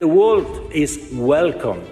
The world is welcome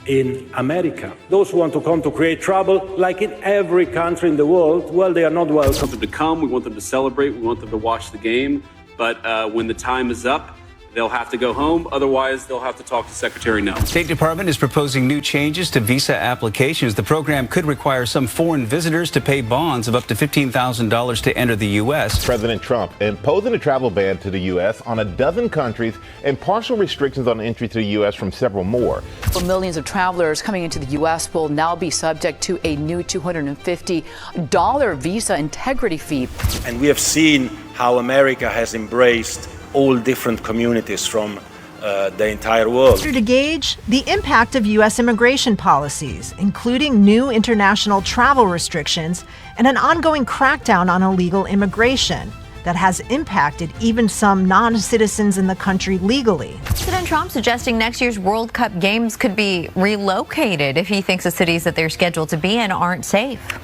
in America. Those who want to come to create trouble, like in every country in the world, well, they are not welcome. We want them to come, we want them to celebrate, we want them to watch the game, but when the time is up, they'll have to go home. Otherwise, they'll have to talk to Secretary No. State Department is proposing new changes to visa applications. The program could require some foreign visitors to pay bonds of up to $15,000 to enter the U.S. President Trump imposing a travel ban to the U.S. on a dozen countries and partial restrictions on entry to the U.S. from several more. Well, millions of travelers coming into the U.S. will now be subject to a new $250 visa integrity fee. And we have seen how America has embraced all different communities from the entire world. To gauge the impact of U.S. immigration policies, including new international travel restrictions and an ongoing crackdown on illegal immigration that has impacted even some non-citizens in the country legally. President Trump suggesting next year's World Cup games could be relocated if he thinks the cities that they're scheduled to be in aren't safe.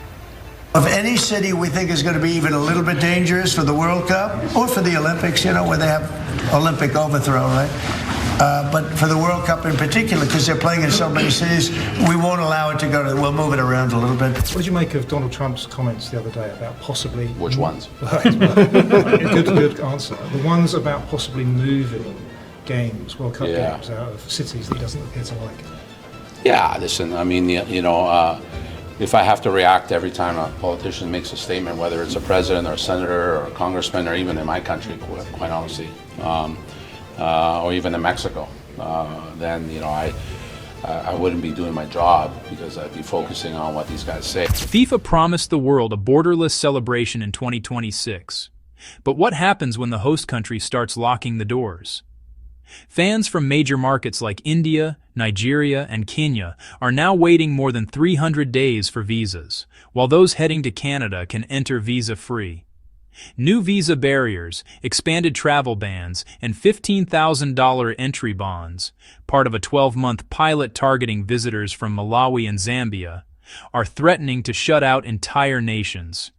Of any city we think is going to be even a little bit dangerous for the World Cup or for the Olympics, you know, where they have Olympic overthrow, right? But for the World Cup in particular, because they're playing in so many cities, we won't allow it to go to, we'll move it around a little bit. What did you make of Donald Trump's comments the other day about possibly... Which ones? Good answer. The ones about possibly moving games, World Cup games, out of cities that he doesn't appear to like. Yeah, listen, I mean, if I have to react every time a politician makes a statement, whether it's a president or a senator or a congressman or even in my country, quite honestly, or even in Mexico, then I wouldn't be doing my job because I'd be focusing on what these guys say. FIFA promised the world a borderless celebration in 2026. But what happens when the host country starts locking the doors? Fans from major markets like India, Nigeria, and Kenya are now waiting more than 300 days for visas, while those heading to Canada can enter visa-free. New visa barriers, expanded travel bans, and $15,000 entry bonds, part of a 12-month pilot targeting visitors from Malawi and Zambia, are threatening to shut out entire nations.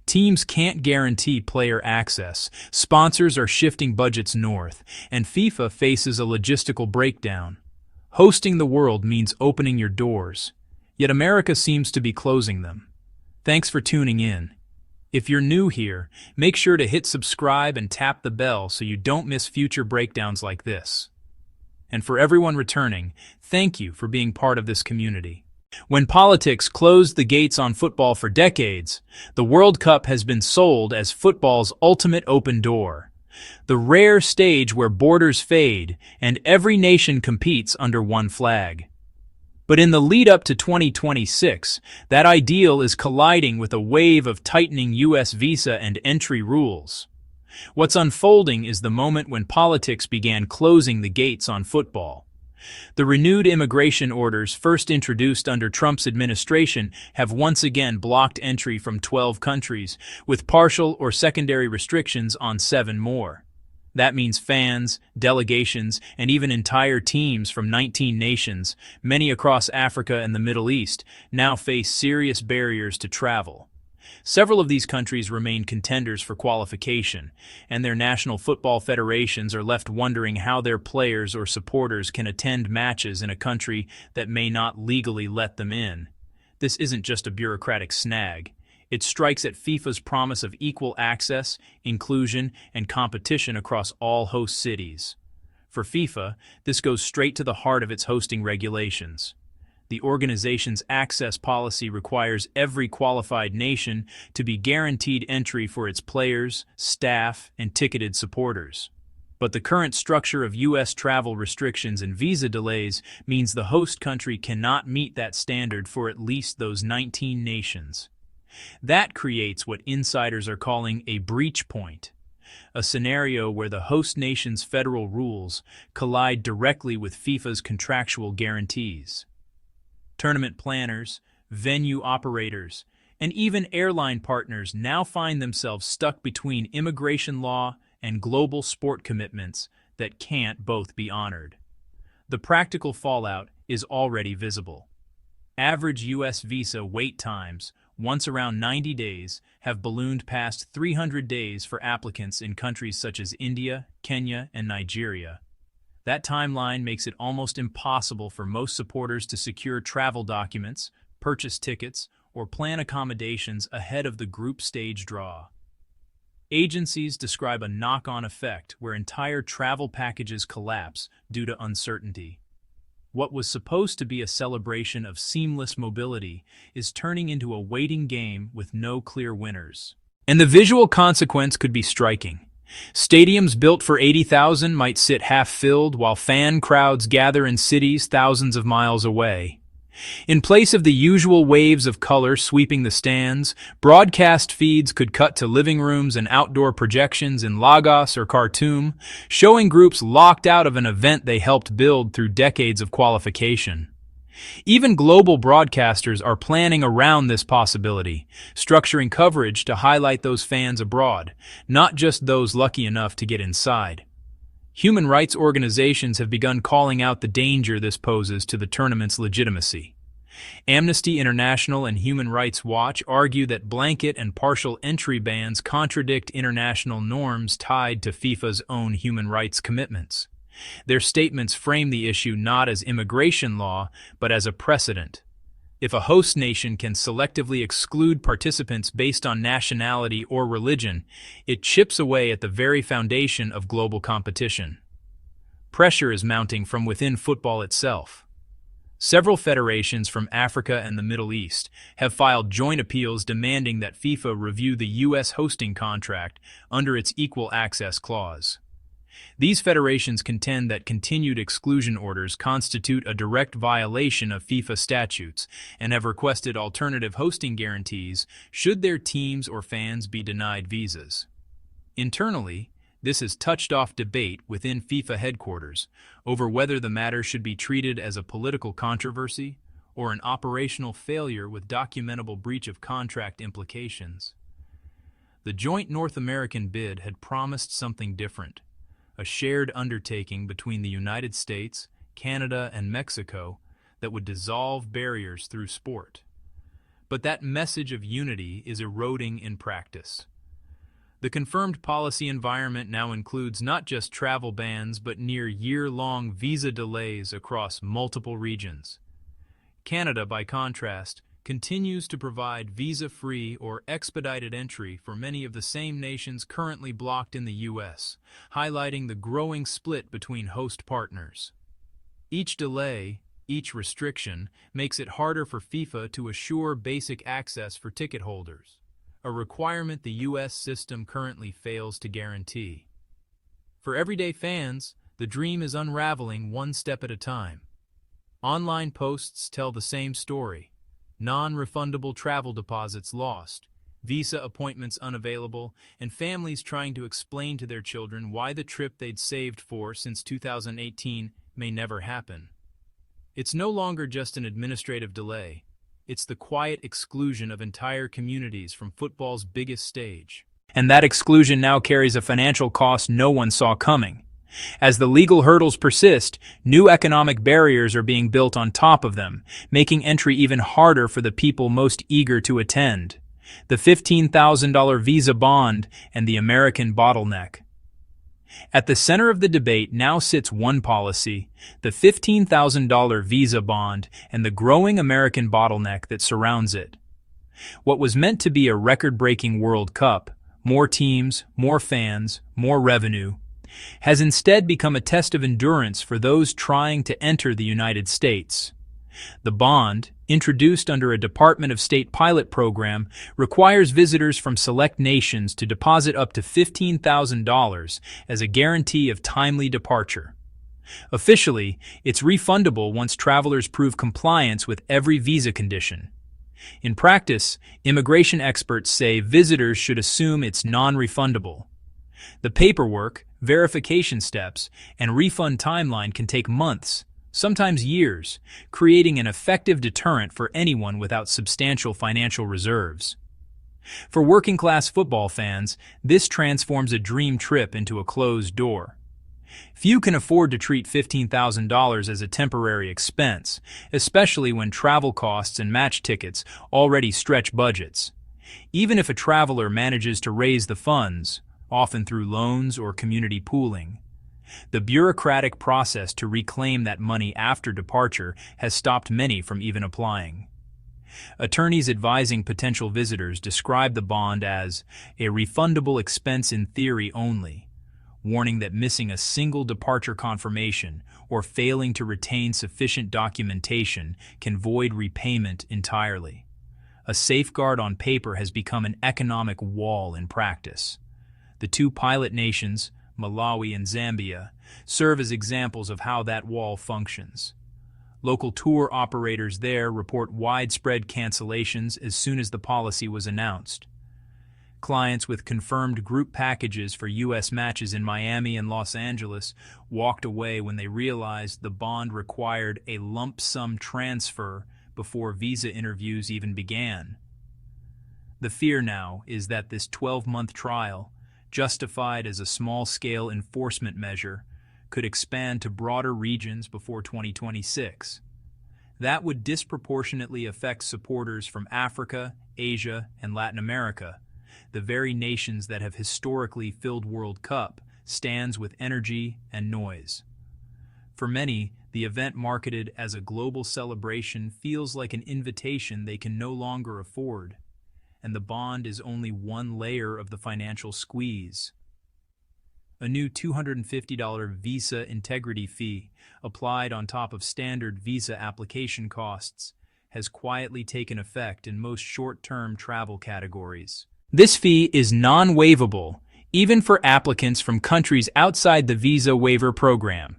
Teams can't guarantee player access, sponsors are shifting budgets north, and FIFA faces a logistical breakdown. Hosting the world means opening your doors, yet America seems to be closing them. Thanks for tuning in. If you're new here, make sure to hit subscribe and tap the bell so you don't miss future breakdowns like this. And for everyone returning, thank you for being part of this community. When politics closed the gates on football for decades, the World Cup has been sold as football's ultimate open door, the rare stage where borders fade and every nation competes under one flag. But in the lead-up to 2026, that ideal is colliding with a wave of tightening U.S. visa and entry rules. What's unfolding is the moment when politics began closing the gates on football. The renewed immigration orders first introduced under Trump's administration have once again blocked entry from 12 countries, with partial or secondary restrictions on 7 more. That means fans, delegations, and even entire teams from 19 nations, many across Africa and the Middle East, now face serious barriers to travel. Several of these countries remain contenders for qualification, and their national football federations are left wondering how their players or supporters can attend matches in a country that may not legally let them in. This isn't just a bureaucratic snag. It strikes at FIFA's promise of equal access, inclusion, and competition across all host cities. For FIFA, this goes straight to the heart of its hosting regulations. The organization's access policy requires every qualified nation to be guaranteed entry for its players, staff, and ticketed supporters. But the current structure of U.S. travel restrictions and visa delays means the host country cannot meet that standard for at least those 19 nations. That creates what insiders are calling a breach point, a scenario where the host nation's federal rules collide directly with FIFA's contractual guarantees. Tournament planners, venue operators, and even airline partners now find themselves stuck between immigration law and global sport commitments that can't both be honored. The practical fallout is already visible. Average U.S. visa wait times, once around 90 days, have ballooned past 300 days for applicants in countries such as India, Kenya, and Nigeria. That timeline makes it almost impossible for most supporters to secure travel documents, purchase tickets, or plan accommodations ahead of the group stage draw. Agencies describe a knock-on effect where entire travel packages collapse due to uncertainty. What was supposed to be a celebration of seamless mobility is turning into a waiting game with no clear winners. And the visual consequence could be striking. Stadiums built for 80,000 might sit half-filled while fan crowds gather in cities thousands of miles away. In place of the usual waves of color sweeping the stands, broadcast feeds could cut to living rooms and outdoor projections in Lagos or Khartoum, showing groups locked out of an event they helped build through decades of qualification. Even global broadcasters are planning around this possibility, structuring coverage to highlight those fans abroad, not just those lucky enough to get inside. Human rights organizations have begun calling out the danger this poses to the tournament's legitimacy. Amnesty International and Human Rights Watch argue that blanket and partial entry bans contradict international norms tied to FIFA's own human rights commitments. Their statements frame the issue not as immigration law, but as a precedent. If a host nation can selectively exclude participants based on nationality or religion, it chips away at the very foundation of global competition. Pressure is mounting from within football itself. Several federations from Africa and the Middle East have filed joint appeals demanding that FIFA review the U.S. hosting contract under its Equal Access Clause. These federations contend that continued exclusion orders constitute a direct violation of FIFA statutes and have requested alternative hosting guarantees should their teams or fans be denied visas. Internally, this has touched off debate within FIFA headquarters over whether the matter should be treated as a political controversy or an operational failure with documentable breach of contract implications. The joint North American bid had promised something different. A shared undertaking between the United States, Canada, and Mexico that would dissolve barriers through sport. But that message of unity is eroding in practice. The confirmed policy environment now includes not just travel bans but near year-long visa delays across multiple regions. Canada, by contrast, continues to provide visa-free or expedited entry for many of the same nations currently blocked in the U.S., highlighting the growing split between host partners. Each delay, each restriction, makes it harder for FIFA to assure basic access for ticket holders, a requirement the U.S. system currently fails to guarantee. For everyday fans, the dream is unraveling one step at a time. Online posts tell the same story. Non-refundable travel deposits lost, visa appointments unavailable, and families trying to explain to their children why the trip they'd saved for since 2018 may never happen. It's no longer just an administrative delay. It's the quiet exclusion of entire communities from football's biggest stage. And that exclusion now carries a financial cost no one saw coming. As the legal hurdles persist, new economic barriers are being built on top of them, making entry even harder for the people most eager to attend. The $15,000 visa bond and the American bottleneck. At the center of the debate now sits one policy, the $15,000 visa bond and the growing American bottleneck that surrounds it. What was meant to be a record-breaking World Cup, more teams, more fans, more revenue, has instead become a test of endurance for those trying to enter the United States. The bond, introduced under a Department of State pilot program, requires visitors from select nations to deposit up to $15,000 as a guarantee of timely departure. Officially, it's refundable once travelers prove compliance with every visa condition. In practice, immigration experts say visitors should assume it's non-refundable. The paperwork, verification steps, and refund timeline can take months, sometimes years, creating an effective deterrent for anyone without substantial financial reserves. For working-class football fans, this transforms a dream trip into a closed door. Few can afford to treat $15,000 as a temporary expense, especially when travel costs and match tickets already stretch budgets. Even if a traveler manages to raise the funds, often through loans or community pooling, The bureaucratic process to reclaim that money after departure has stopped many from even applying. Attorneys advising potential visitors describe the bond as a refundable expense in theory only, warning that missing a single departure confirmation or failing to retain sufficient documentation can void repayment entirely. A safeguard on paper has become an economic wall in practice. The two pilot nations, Malawi and Zambia, serve as examples of how that wall functions. Local tour operators there report widespread cancellations as soon as the policy was announced. Clients with confirmed group packages for U.S. matches in Miami and Los Angeles walked away when they realized the bond required a lump sum transfer before visa interviews even began. The fear now is that this 12-month trial, justified as a small-scale enforcement measure, could expand to broader regions before 2026. That would disproportionately affect supporters from Africa, Asia, and Latin America, the very nations that have historically filled World Cup stands with energy and noise. For many, the event marketed as a global celebration feels like an invitation they can no longer afford, and the bond is only one layer of the financial squeeze. A new $250 visa integrity fee, applied on top of standard visa application costs, has quietly taken effect in most short-term travel categories. This fee is non-waivable, even for applicants from countries outside the visa waiver program,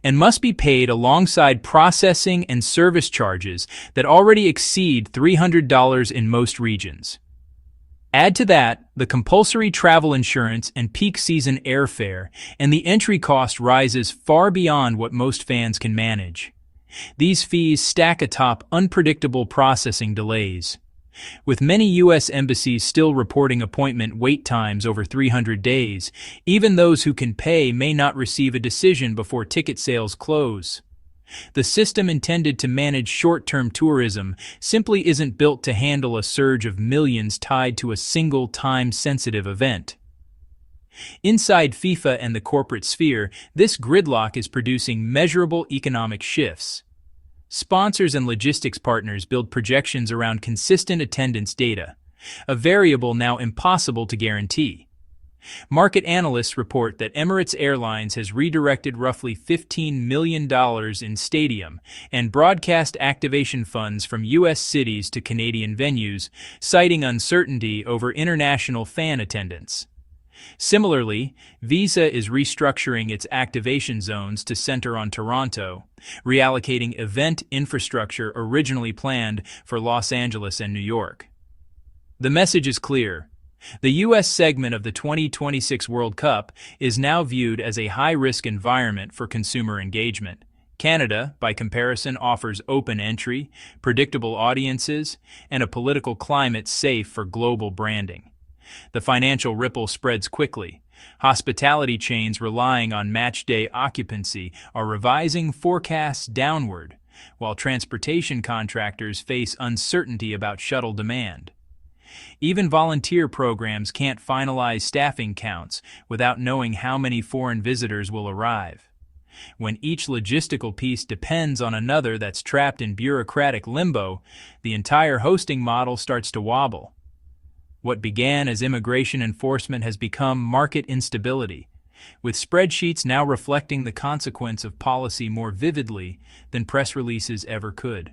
and must be paid alongside processing and service charges that already exceed $300 in most regions. Add to that the compulsory travel insurance and peak season airfare, and the entry cost rises far beyond what most fans can manage. These fees stack atop unpredictable processing delays, with many U.S. embassies still reporting appointment wait times over 300 days. Even those who can pay may not receive a decision before ticket sales close. The system intended to manage short-term tourism simply isn't built to handle a surge of millions tied to a single time-sensitive event. Inside FIFA and the corporate sphere, this gridlock is producing measurable economic shifts. Sponsors and logistics partners build projections around consistent attendance data, a variable now impossible to guarantee. Market analysts report that Emirates Airlines has redirected roughly $15 million in stadium and broadcast activation funds from U.S. cities to Canadian venues, citing uncertainty over international fan attendance. Similarly, Visa is restructuring its activation zones to center on Toronto, reallocating event infrastructure originally planned for Los Angeles and New York. The message is clear. The U.S. segment of the 2026 World Cup is now viewed as a high-risk environment for consumer engagement. Canada, by comparison, offers open entry, predictable audiences, and a political climate safe for global branding. The financial ripple spreads quickly. Hospitality chains relying on match-day occupancy are revising forecasts downward, while transportation contractors face uncertainty about shuttle demand. Even volunteer programs can't finalize staffing counts without knowing how many foreign visitors will arrive. When each logistical piece depends on another that's trapped in bureaucratic limbo, the entire hosting model starts to wobble. What began as immigration enforcement has become market instability, with spreadsheets now reflecting the consequence of policy more vividly than press releases ever could.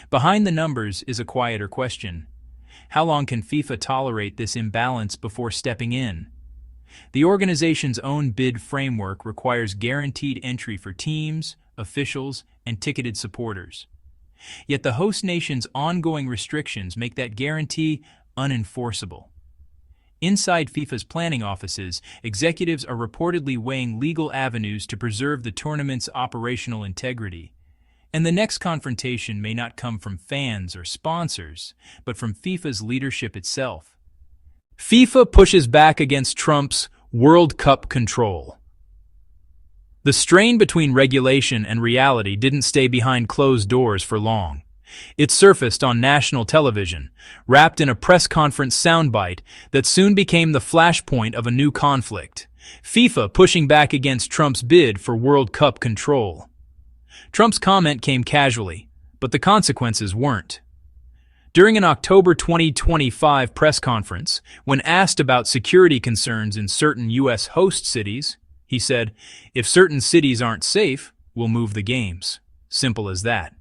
Behind the numbers is a quieter question. How long can FIFA tolerate this imbalance before stepping in? The organization's own bid framework requires guaranteed entry for teams, officials, and ticketed supporters. Yet the host nation's ongoing restrictions make that guarantee unenforceable. Inside FIFA's planning offices, executives are reportedly weighing legal avenues to preserve the tournament's operational integrity. And the next confrontation may not come from fans or sponsors, but from FIFA's leadership itself. FIFA pushes back against Trump's World Cup control. The strain between regulation and reality didn't stay behind closed doors for long. It surfaced on national television, wrapped in a press conference soundbite that soon became the flashpoint of a new conflict. FIFA pushing back against Trump's bid for World Cup control. Trump's comment came casually, but the consequences weren't. During an October 2025 press conference, when asked about security concerns in certain U.S. host cities, he said, "If certain cities aren't safe, we'll move the games. Simple as that."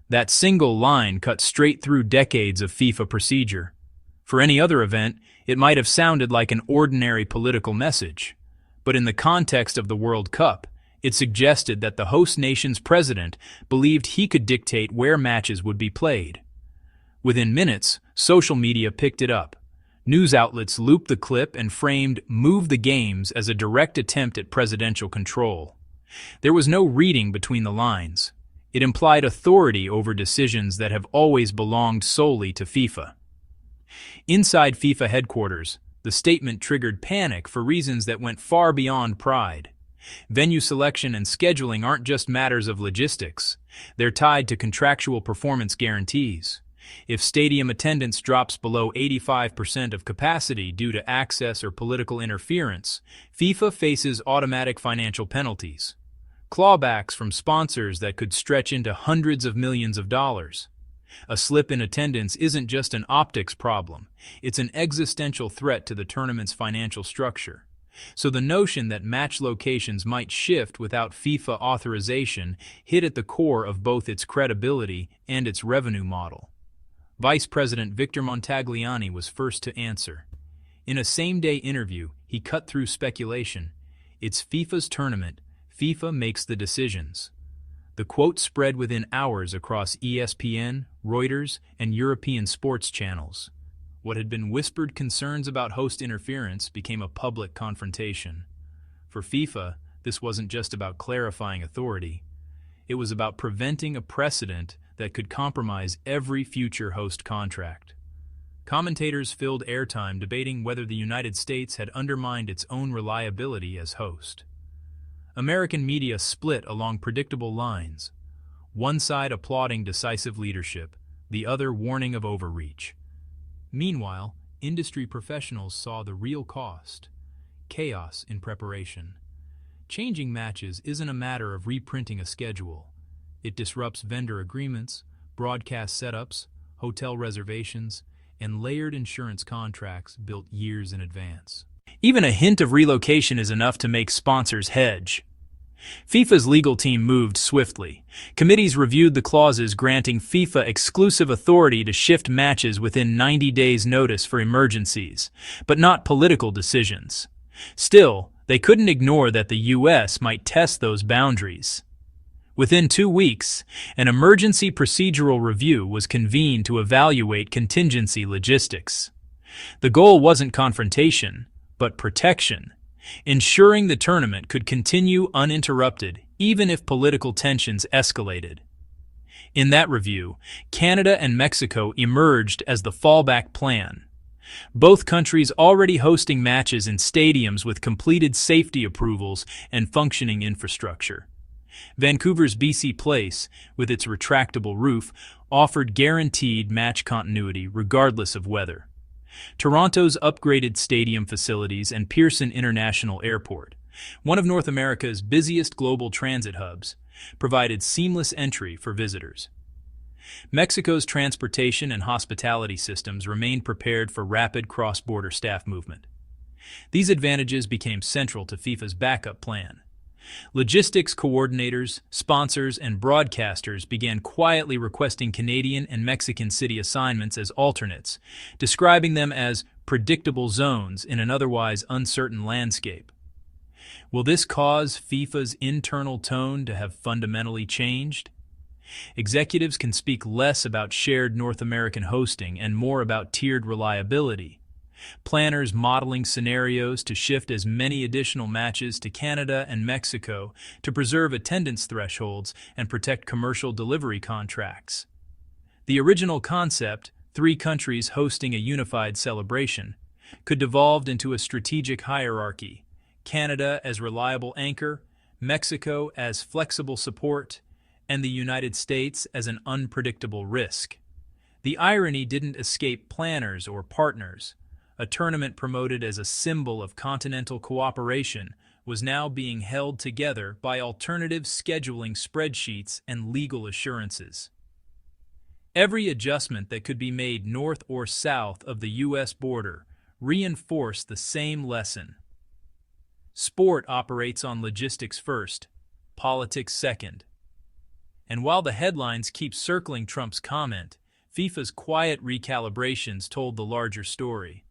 That single line cut straight through decades of FIFA procedure. For any other event, it might have sounded like an ordinary political message. But in the context of the World Cup, it suggested that the host nation's president believed he could dictate where matches would be played. Within minutes, social media picked it up. News outlets looped the clip and framed "move the games" as a direct attempt at presidential control. There was no reading between the lines. It implied authority over decisions that have always belonged solely to FIFA. Inside FIFA headquarters, the statement triggered panic for reasons that went far beyond pride. Venue selection and scheduling aren't just matters of logistics. They're tied to contractual performance guarantees. If stadium attendance drops below 85% of capacity due to access or political interference, FIFA faces automatic financial penalties. Clawbacks from sponsors that could stretch into hundreds of millions of dollars. A slip in attendance isn't just an optics problem, it's an existential threat to the tournament's financial structure. So the notion that match locations might shift without FIFA authorization hit at the core of both its credibility and its revenue model. Vice President Victor Montagliani was first to answer. In a same-day interview, he cut through speculation. "It's FIFA's tournament. FIFA makes the decisions." The quote spread within hours across ESPN, Reuters, and European sports channels. What had been whispered concerns about host interference became a public confrontation. For FIFA, this wasn't just about clarifying authority. It was about preventing a precedent that could compromise every future host contract. Commentators filled airtime debating whether the United States had undermined its own reliability as host. American media split along predictable lines, one side applauding decisive leadership, the other warning of overreach. Meanwhile, industry professionals saw the real cost: chaos in preparation. Changing matches isn't a matter of reprinting a schedule. It disrupts vendor agreements, broadcast setups, hotel reservations, and layered insurance contracts built years in advance. Even a hint of relocation is enough to make sponsors hedge. FIFA's legal team moved swiftly. Committees reviewed the clauses granting FIFA exclusive authority to shift matches within 90 days' notice for emergencies, but not political decisions. Still, they couldn't ignore that the U.S. might test those boundaries. Within 2 weeks, an emergency procedural review was convened to evaluate contingency logistics. The goal wasn't confrontation, but protection, ensuring the tournament could continue uninterrupted even if political tensions escalated. In that review, Canada and Mexico emerged as the fallback plan. Both countries already hosting matches in stadiums with completed safety approvals and functioning infrastructure. Vancouver's BC Place, with its retractable roof, offered guaranteed match continuity regardless of weather. Toronto's upgraded stadium facilities and Pearson International Airport, one of North America's busiest global transit hubs, provided seamless entry for visitors. Mexico's transportation and hospitality systems remained prepared for rapid cross-border staff movement. These advantages became central to FIFA's backup plan. Logistics coordinators, sponsors, and broadcasters began quietly requesting Canadian and Mexican city assignments as alternates, describing them as predictable zones in an otherwise uncertain landscape. Will this cause FIFA's internal tone to have fundamentally changed? Executives can speak less about shared North American hosting and more about tiered reliability. Planners modeling scenarios to shift as many additional matches to Canada and Mexico to preserve attendance thresholds and protect commercial delivery contracts. The original concept, 3 countries hosting a unified celebration, could devolve into a strategic hierarchy: Canada as reliable anchor, Mexico as flexible support, and the United States as an unpredictable risk. The irony didn't escape planners or partners. a tournament promoted as a symbol of continental cooperation, was now being held together by alternative scheduling spreadsheets and legal assurances. Every adjustment that could be made north or south of the U.S. border reinforced the same lesson. Sport operates on logistics first, politics second. And while the headlines keep circling Trump's comment, FIFA's quiet recalibrations told the larger story.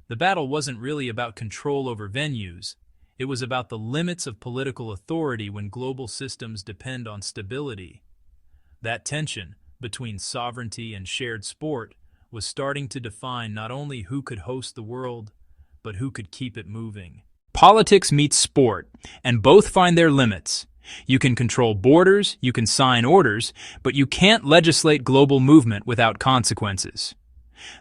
The battle wasn't really about control over venues. It was about the limits of political authority when global systems depend on stability. That tension between sovereignty and shared sport was starting to define not only who could host the world, but who could keep it moving. Politics meets sport, and both find their limits. You can control borders, you can sign orders, but you can't legislate global movement without consequences.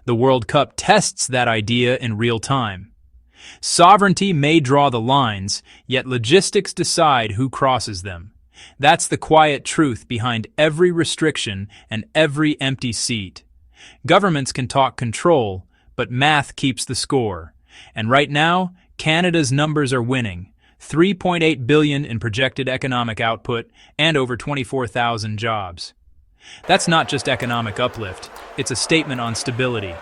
The World Cup tests that idea in real time. Sovereignty may draw the lines, yet logistics decide who crosses them. That's the quiet truth behind every restriction and every empty seat. Governments can talk control, but math keeps the score. And right now, Canada's numbers are winning. 3.8 billion in projected economic output and over 24,000 jobs. That's not just economic uplift, it's a statement on stability.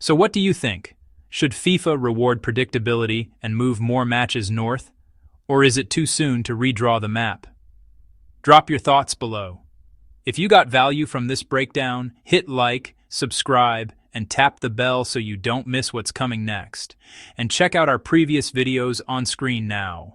So what do you think? Should FIFA reward predictability and move more matches north? Or is it too soon to redraw the map? Drop your thoughts below. If you got value from this breakdown, hit like, subscribe, and tap the bell so you don't miss what's coming next. And check out our previous videos on screen now.